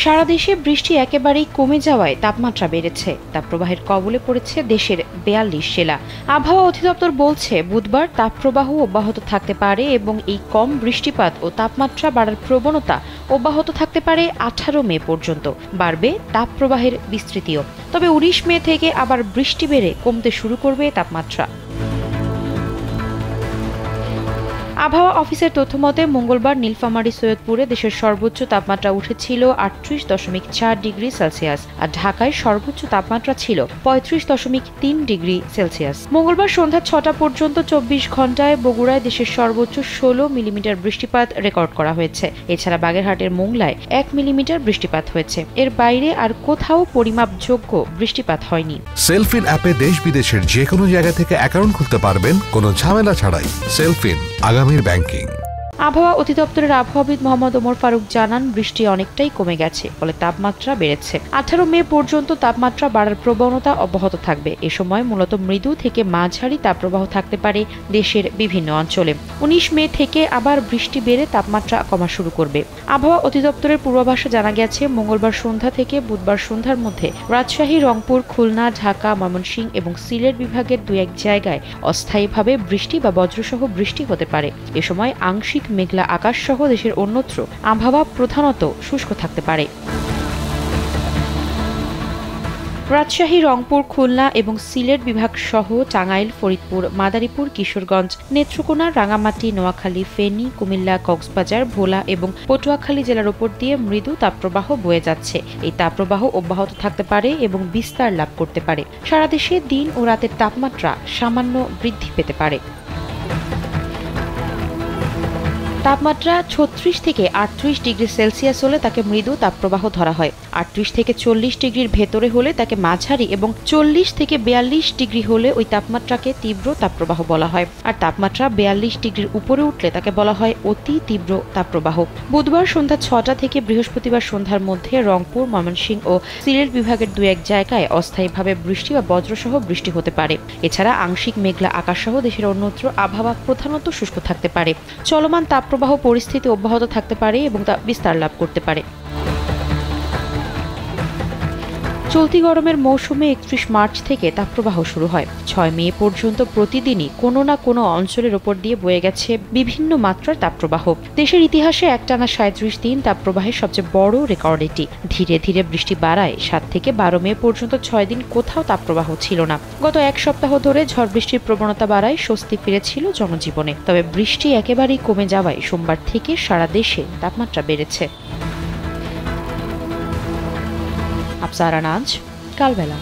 সারা দেশে বৃষ্টি একেবারেই কমে যাওয়ায় তাপমাত্রা বেড়েছে। তাপপ্রবাহের কবলে পড়েছে দেশের ৪২ জেলা। আবহাওয়া অধিদপ্তর বলছে, বুধবার তাপপ্রবাহ অব্যাহত থাকতে পারে এবং এই কম বৃষ্টিপাত ও তাপমাত্রা বাড়ার প্রবণতা অব্যাহত থাকতে পারে ১৮ মে পর্যন্ত। বাড়বে তাপপ্রবাহের বিস্তৃতিও। তবে ১৯ মে থেকে আবার বৃষ্টি বেড়ে কমতে শুরু করবে তাপমাত্রা। আবহাওয়া অফিসের তথ্যমতে মঙ্গলবার নীলফামারী সৈয়দপুরে দেশের সর্বোচ্চ তাপমাত্রা উঠেছিল ৩৮.৪ ডিগ্রি সেলসিয়াস, আর ঢাকায় সর্বোচ্চ তাপমাত্রা ছিল ৩৫.৩ ডিগ্রি সেলসিয়াস। মঙ্গলবার সন্ধ্যা ৬টা পর্যন্ত ২৪ ঘন্টায় বগুড়ায় দেশের সর্বোচ্চ ১৬ মিলিমিটার বৃষ্টিপাত রেকর্ড করা হয়েছে। এছাড়া বাগেরহাটের মোংলায় ১ মিলিমিটার বৃষ্টিপাত হয়েছে। এর বাইরে আর কোথাও পরিমাপযোগ্য বৃষ্টিপাত হয়নি। সেলফিন অ্যাপে দেশ বিদেশের যে কোনো জায়গা থেকে অ্যাকাউন্ট খুলতে পারবেন কোনো ঝামেলা ছাড়াই। সেলফিন, আগামীর ব্যাংকিং। আবহাওয়া অধিদপ্তরের আবহাওয়াবিদ মোহাম্মদ ওমর ফারুক জানান, বৃষ্টি অনেকটাই কমে গেছে, ফলে তাপমাত্রা বেড়েছে। ১৮ মে পর্যন্ত তাপমাত্রা বাড়ার প্রবণতা অব্যাহত থাকবে। এ সময় মূলত মৃদু থেকে মাঝারি তাপপ্রবাহ থাকতে পারে দেশের বিভিন্ন অঞ্চলে। ১৯ মে থেকে আবার বৃষ্টি বেড়ে তাপমাত্রা কমা শুরু করবে। আবহাওয়া অধিদপ্তরের পূর্বাভাসে জানা গেছে, মঙ্গলবার সন্ধ্যা থেকে বুধবার সন্ধ্যার মধ্যে রাজশাহী, রংপুর, খুলনা, ঢাকা, ময়মনসিংহ এবং সিলেট বিভাগের ২-১ জায়গায় অস্থায়ীভাবে বৃষ্টি বা বজ্রসহ বৃষ্টি হতে পারে। এ সময় আংশিক মেঘলা আকাশ সহ দেশের অন্যত্র আবহাওয়া প্রধানত শুষ্ক থাকতে পারে। রাজশাহী, রংপুর, খুলনা এবং সিলেট বিভাগ সহ টাঙ্গাইল, ফরিদপুর, মাদারীপুর, কিশোরগঞ্জ, নেত্রকোনা, রাঙামাটি, নোয়াখালী, ফেনী, কুমিল্লা, কক্সবাজার, ভোলা এবং পটুয়াখালী জেলার উপর দিয়ে মৃদু তাপপ্রবাহ বয়ে যাচ্ছে। এই তাপপ্রবাহ অব্যাহত থাকতে পারে এবং বিস্তার লাভ করতে পারে। সারা দেশে দিন ও রাতের তাপমাত্রা সামান্য বৃদ্ধি পেতে পারে। তাপমাত্রা ৩৬ থেকে ৩৮ ডিগ্রি সেলসিয়াস হলে তাকে মৃদু তাপপ্রবাহ ধরা হয়। ৩৮ থেকে ৪০ ডিগ্রির ভেতরে হলে তাকে মাঝারি এবং ৪০ থেকে ৪২ ডিগ্রি হলে ওই তাপমাত্রাকে তীব্র তাপপ্রবাহ বলা হয়। আর তাপমাত্রা ৪২ ডিগ্রির উপরে উঠলে তাকে বলা হয় অতি তীব্র তাপপ্রবাহ। বুধবার সন্ধ্যা ৬টা থেকে বৃহস্পতিবার সন্ধ্যার মধ্যে রংপুর, ময়মনসিংহ ও সিলেট বিভাগের ২-১ জায়গায় অস্থায়ীভাবে বৃষ্টি বা বজ্রসহ বৃষ্টি হতে পারে। এছাড়া আংশিক মেঘলা আকাশ সহ দেশের অন্যত্র আবহাওয়া প্রধানত শুষ্ক থাকতে পারে। চলমান তাপপ্রবাহ পরিস্থিতি অব্যাহত থাকতে পারে এবং তা বিস্তার লাভ করতে পারে। চলতি গরমের মৌসুমে ৩১ মার্চ থেকে তাপপ্রবাহ শুরু হয়। ৬ মে পর্যন্ত প্রতিদিনই কোনো না কোনো অঞ্চলের ওপর দিয়ে বয়ে গেছে বিভিন্ন মাত্রার তাপপ্রবাহ। দেশের ইতিহাসে একটানা ৩৭ দিন তাপপ্রবাহের সবচেয়ে বড় রেকর্ড এটি। ধীরে ধীরে বৃষ্টি বাড়ায় ৭ থেকে ১২ মে পর্যন্ত ৬ দিন কোথাও তাপপ্রবাহ ছিল না। গত এক সপ্তাহ ধরে ঝড় বৃষ্টির প্রবণতা বাড়ায় স্বস্তি ফিরেছিল জনজীবনে। তবে বৃষ্টি একেবারেই কমে যাওয়ায় সোমবার থেকে সারা দেশে তাপমাত্রা বেড়েছে। আফসারা নাজ, কালবেলা।